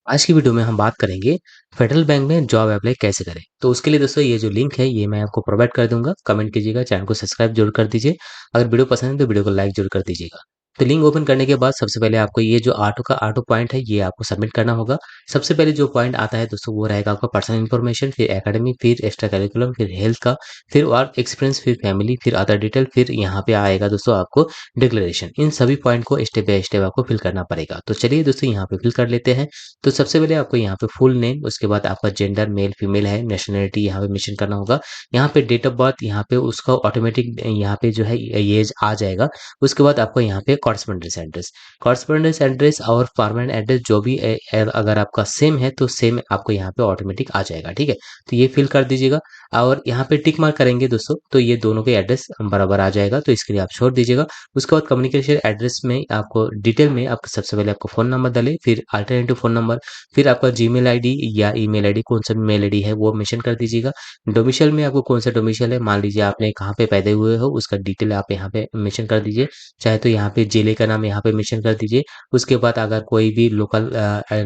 आज की वीडियो में हम बात करेंगे फेडरल बैंक में जॉब अप्लाई कैसे करें। तो उसके लिए दोस्तों ये जो लिंक है ये मैं आपको प्रोवाइड कर दूंगा। कमेंट कीजिएगा, चैनल को सब्सक्राइब जरूर कर दीजिए। अगर वीडियो पसंद है तो वीडियो को लाइक जरूर कर दीजिएगा। तो लिंक ओपन करने के बाद सबसे पहले आपको ये जो ऑटो पॉइंट है ये आपको सबमिट करना होगा। सबसे पहले जो पॉइंट आता है दोस्तों वो रहेगा आपका पर्सनल इन्फॉर्मेशन, फिर एकेडमिक, फिर एक्स्ट्रा करिकुलम, फिर हेल्थ का, फिर वर्क एक्सपीरियंस, फिर फैमिली, फिर अदर डिटेल, फिर यहाँ पे आएगा दोस्तों आपको डिक्लेरेशन। इन सभी पॉइंट को स्टेप बाय स्टेप आपको फिल करना पड़ेगा। तो चलिए दोस्तों यहाँ पे फिल कर लेते हैं। तो सबसे पहले आपको यहाँ पे फुल नेम, उसके बाद आपका जेंडर मेल फीमेल है, नेशनलिटी यहाँ पे मेंशन करना होगा। यहाँ पे डेट ऑफ बर्थ यहाँ पे उसका ऑटोमेटिक यहाँ पे जो है एज आ जाएगा। उसके बाद आपको यहाँ पे कॉरेस्पॉन्डेंस एड्रेस और परमानेंट एड्रेस जो भी अगर आपका सेम है तो सेम आपको यहाँ पे ऑटोमेटिक आ जाएगा। ठीक है, तो ये फिल कर दीजिएगा और यहाँ पे टिक मार्क करेंगे दोस्तों तो ये दोनों के एड्रेस बराबर आ जाएगा, तो इसके लिए आप छोड़ दीजिएगा। उसके बाद कम्युनिकेशन एड्रेस में आपको डिटेल में आपको सबसे पहले आपको फ़ोन नंबर डालें, फिर अल्टरनेटिव फ़ोन नंबर, फिर आपका जीमेल आईडी या ईमेल आईडी, कौन सा मेल आईडी है वो मेंशन कर दीजिएगा। डोमिसाइल में आपको कौन सा डोमिसाइल है, मान लीजिए आपने कहाँ पे पैदा हुए हो उसका डिटेल आप यहाँ पे मेंशन कर दीजिए। चाहे तो यहाँ पे जिले का नाम यहाँ पे मेंशन कर दीजिए। उसके बाद अगर कोई भी लोकल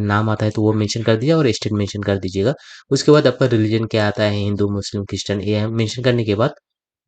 नाम आता है तो वो मेंशन कर दीजिए और स्टेट मेंशन कर दीजिएगा। उसके बाद आपका रिलीजन क्या आता है, हिंदू मुस्लिम क्रिश्चियन, ये मेंशन करने के बाद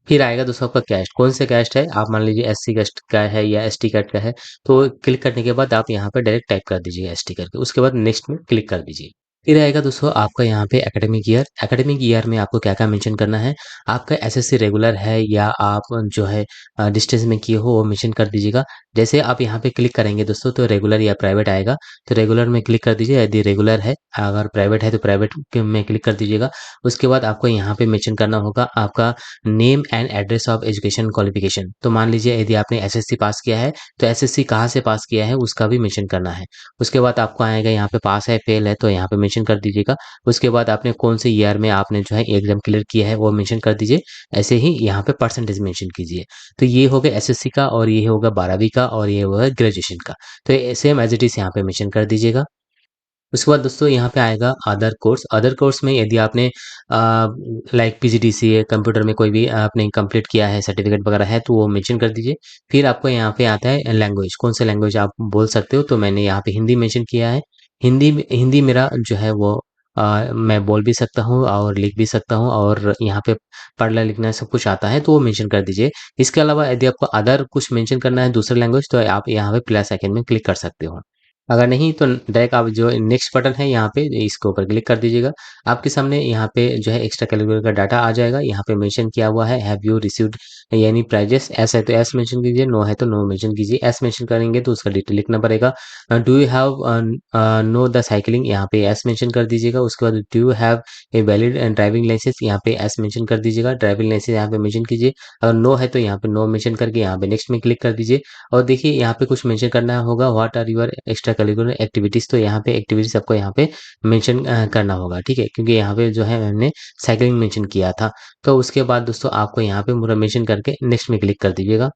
फिर आएगा दोस्तों आपका कैस्ट, कौन सा कैस्ट है, आप मान लीजिए एससी कैस्ट का है या एसटी कैस्ट का है। तो क्लिक करने के बाद आप यहाँ पे डायरेक्ट टाइप कर दीजिए एसटी करके, उसके बाद नेक्स्ट में क्लिक कर दीजिए। फिर आएगा दोस्तों आपका यहाँ पे एकेडमिक ईयर में आपको क्या क्या मेंशन करना है। आपका एसएससी रेगुलर है या आप जो है डिस्टेंस में किए हो वो मेंशन कर दीजिएगा। जैसे आप यहाँ पे क्लिक करेंगे दोस्तों तो रेगुलर या प्राइवेट आएगा, तो रेगुलर में क्लिक कर दीजिए यदि रेगुलर है, अगर प्राइवेट है तो प्राइवेट में क्लिक कर दीजिएगा। उसके बाद आपको यहाँ पे मेंशन करना होगा आपका name and address of education qualification. तो मान लीजिए यदि आपने एसएससी पास किया है तो एसएससी कहाँ से पास किया है उसका भी मेंशन करना है। उसके बाद आपको आएगा यहाँ पे पास है फेल है तो यहाँ पे मेंशन कर दीजिएगा। उसके बाद आपने कौन से ईयर में आपने जो है एग्जाम क्लियर किया है वो मेंशन कर दीजिए। ऐसे ही यहाँ पे परसेंटेज मेंशन कीजिए। तो ये हो गया एसएससी का और ये होगा 12वीं का और ये होगा ग्रेजुएशन का। तो सेम एज इट इज यहाँ पे मेंशन कर दीजिएगा। उसके बाद दोस्तों यहाँ पे आएगा अदर कोर्स में यदि आपने लाइक पीजीडीसीए कंप्यूटर में कोई भी आपने कंप्लीट किया है, सर्टिफिकेट वगैरह है तो वो मेंशन कर दीजिए। फिर आपको यहाँ पे आता है लैंग्वेज, कौन सा लैंग्वेज आप बोल सकते हो, तो मैंने यहाँ पे हिंदी मेंशन किया है। हिंदी मेरा जो है वो मैं बोल भी सकता हूँ और लिख भी सकता हूँ और यहाँ पे पढ़ना लिखना सब कुछ आता है तो वो मेंशन कर दीजिए। इसके अलावा यदि आपको अदर कुछ मेंशन करना है दूसरा लैंग्वेज तो आप यहाँ पे प्लस आइकन में क्लिक कर सकते हो। अगर नहीं तो डायरेक्ट आप जो नेक्स्ट बटन है यहाँ पे इसके ऊपर क्लिक कर दीजिएगा। आपके सामने यहाँ पे जो है एक्स्ट्रा करिकुलर का डाटा आ जाएगा। यहाँ पे मेंशन किया हुआ है हैव यू रिसीव्ड यानी प्राइजेस, एस है तो एस मेंशन कीजिए, नो है तो नो मेंशन कीजिए। एस मेंशन करेंगे तो उसका डिटेल लिखना पड़ेगा। Do you have know the cycling, यहाँ पे एस मेंशन कर दीजिएगा। उसके बाद do you have a valid driving licence, यहाँ पे एस मेंशन कर दीजिएगा, ड्राइविंग लाइसेंस यहाँ पे मेंशन कीजिए। अगर नो है तो यहाँ पे नो मेंशन करके यहाँ पे नेक्स्ट में क्लिक कर दीजिए। और देखिए यहाँ पे कुछ मेंशन करना होगा what are your extra curricular activities, तो यहाँ पे एक्टिविटीज आपको यहाँ पे मेंशन करना होगा। ठीक है, क्योंकि यहाँ पे जो है हमने साइकिलिंग मेंशन किया था। तो उसके बाद दोस्तों आपको यहाँ पे पूरा मेंशन करके नेक्स्ट में क्लिक कर दीजिएगा।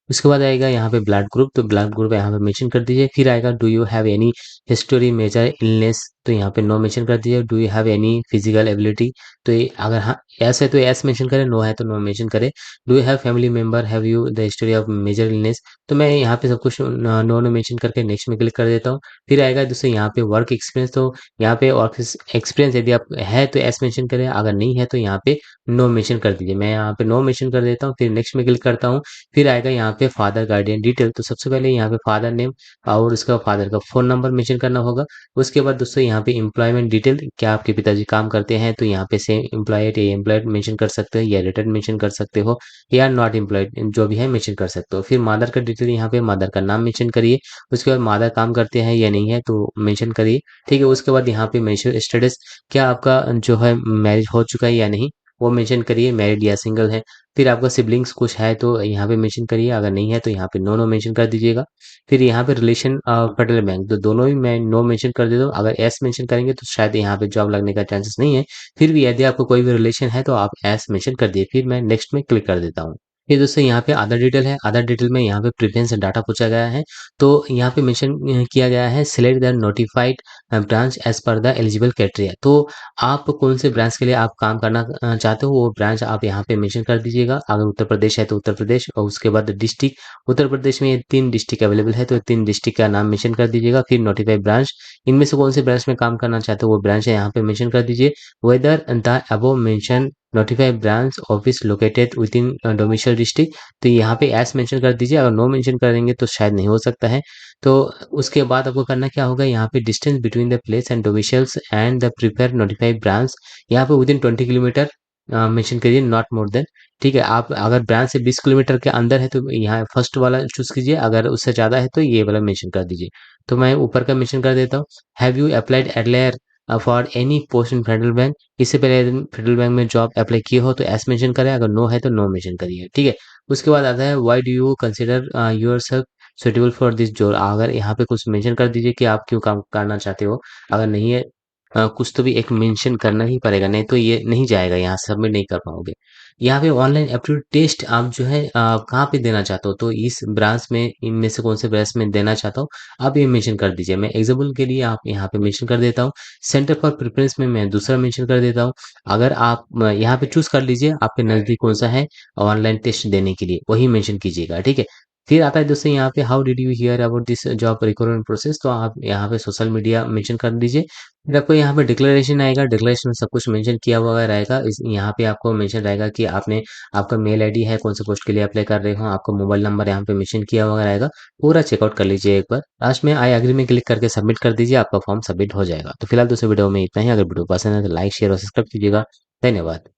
उसके बाद आएगा यहाँ पे ब्लड ग्रुप, तो ब्लड ग्रुप यहाँ पे मेंशन कर दीजिए। फिर आएगा do you have any history major illness, तो यहाँ पे नो मेंशन कर दीजिए। Do you have any physical ability, तो ये अगर हाँ एस है तो एस मेंशन करें, नो है तो नो मेंशन करें। Do you have family member have you the history of major illness, तो मैं यहाँ पे सब कुछ नो नो मेंशन करके नेक्स्ट में क्लिक कर देता हूँ। फिर आएगा दोस्तों यहाँ पे वर्क एक्सपीरियंस, तो यहाँ पे वर्क एक्सपीरियंस यदि आप है तो एस मेंशन करें, अगर नहीं है तो यहाँ पे नो मेंशन कर दीजिए। मैं यहाँ पे नो मेंशन कर देता हूँ, फिर नेक्स्ट में क्लिक करता हूँ। फिर आएगा यहाँ पे फादर गार्डियन डिटेल, तो सबसे पहले यहाँ पे फादर नेम और उसका फादर का फोन नंबर मेंशन करना होगा। उसके बाद दोस्तों यहाँ पे एम्प्लॉयमेंट डिटेल, क्या आपके पिताजी काम करते हैं, तो यहाँ पे सेम एम्प्लॉयड या एम्प्लॉयड मेंशन कर सकते हो या रिटर्न मेंशन कर सकते हो या नॉट एम्प्लॉयड जो भी है मेंशन कर सकते हो। फिर मदर का डिटेल, यहाँ पे मदर का नाम मेंशन करिए। उसके बाद मदर काम करते हैं या नहीं है तो मेंशन करिए। ठीक है, उसके बाद यहाँ पे मेंशन स्टेटस, क्या आपका जो है मैरिज हो चुका है या नहीं वो मेंशन करिए, मैरिड या सिंगल है। फिर आपका सिबलिंग्स कुछ है तो यहाँ पे मेंशन करिए, अगर नहीं है तो यहाँ पे नो नो मेंशन कर दीजिएगा। फिर यहाँ पे रिलेशन फेडरल बैंक, तो दोनों ही मैं नो मेंशन कर देता हूँ। अगर एस मेंशन करेंगे तो शायद यहाँ पे जॉब लगने का चांसेस नहीं है। फिर भी यदि आपको कोई भी रिलेशन है तो आप एस मेंशन कर दिए। फिर मैं नेक्स्ट में क्लिक कर देता हूँ। ये दोस्तों यहाँ पे अदर डिटेल है। अदर डिटेल में यहाँ पे प्रेफरेंस डाटा पूछा गया है। तो यहाँ पे मेंशन किया गया है select the notified branch as per the eligible criteria. तो आप कौन से ब्रांच के लिए आप काम करना चाहते हो, वो ब्रांच आप यहाँ पे मेंशन कर दीजिएगा। अगर उत्तर प्रदेश है तो उत्तर प्रदेश, और उसके बाद डिस्ट्रिक्ट, उत्तर प्रदेश में ये 3 डिस्ट्रिक्ट अवेलेबल है, तो 3 डिस्ट्रिक्ट का नाम मेंशन कर दीजिएगा। फिर नोटिफाइड ब्रांच, इनमें से कौन से ब्रांच में काम करना चाहते हो वो ब्रांच है यहाँ पे मेंशन कर दीजिए। Whether the above mention notified branch office located with in domicile district, तो यहाँ पे एस मेंशन कर दीजिए। अगर नो मेंशन करेंगे तो शायद नहीं हो सकता है। तो उसके बाद आपको करना क्या होगा, यहाँ पे distance between the place and domiciles and the prepare notified branch, यहाँ पे विद इन 20 किलोमीटर मेंशन करिए, नॉट मोर देन। ठीक है, आप अगर ब्रांच से 20 किलोमीटर के अंदर है तो यहाँ फर्स्ट वाला चूज कीजिए, अगर उससे ज़्यादा है तो ये वाला मेंशन कर दीजिए। तो मैं ऊपर का मेंशन कर देता हूँ। Have you applied earlier for any post in federal bank, इससे पहले फेडरल बैंक में जॉब अप्लाई किए हो तो एस मेंशन करें, अगर नो है तो नो मेंशन करिए। ठीक है, उसके बाद आता है why do you consider your self suitable for this job, अगर यहाँ पे कुछ मेंशन कर दीजिए कि आप क्यों काम करना चाहते हो। अगर नहीं है कुछ तो भी एक मेंशन करना ही पड़ेगा, नहीं तो ये नहीं जाएगा, यहाँ सबमिट नहीं कर पाओगे। यहाँ पे ऑनलाइन एप्टीट्यूड टेस्ट आप जो है कहाँ पे देना चाहते हो, तो इस ब्रांच में इनमें से कौन से ब्रांच में देना चाहता हूँ आप ये मेंशन कर दीजिए। मैं एग्जाम्पल के लिए आप यहाँ पे मेंशन कर देता हूँ। सेंटर फॉर प्रेफरेंस में मैं दूसरा मेंशन कर देता हूँ। अगर आप यहाँ पे चूज कर लीजिए आपके नज़दीक कौन सा है ऑनलाइन टेस्ट देने के लिए, वही मेंशन कीजिएगा। ठीक है, फिर आता है दोस्तों यहाँ पे how did you here about this job recruitment process, तो आप यहाँ पे सोशल मीडिया मेंशन कर दीजिए। फिर आपको यहाँ पे डिक्लेरेशन आएगा, डिक्लेरेशन में सब कुछ मेंशन किया हुआ रहेगा। इस यहाँ पे आपको मेंशन रहेगा कि आपने, आपका मेल आईडी है, कौन से पोस्ट के लिए अप्लाई कर रहे हो, आपका मोबाइल नंबर यहाँ पे मेंशन किया हुआ रहेगा। पूरा चेकआउट कर लीजिए एक बार। लास्ट में आई एग्री में क्लिक करके सबमिट कर दीजिए, आपका फॉर्म सबमिट हो जाएगा। तो फिलहाल दोस्तों वीडियो में इतना ही। अगर वीडियो पसंद है तो लाइक शेयर और सब्सक्राइब कीजिएगा। धन्यवाद।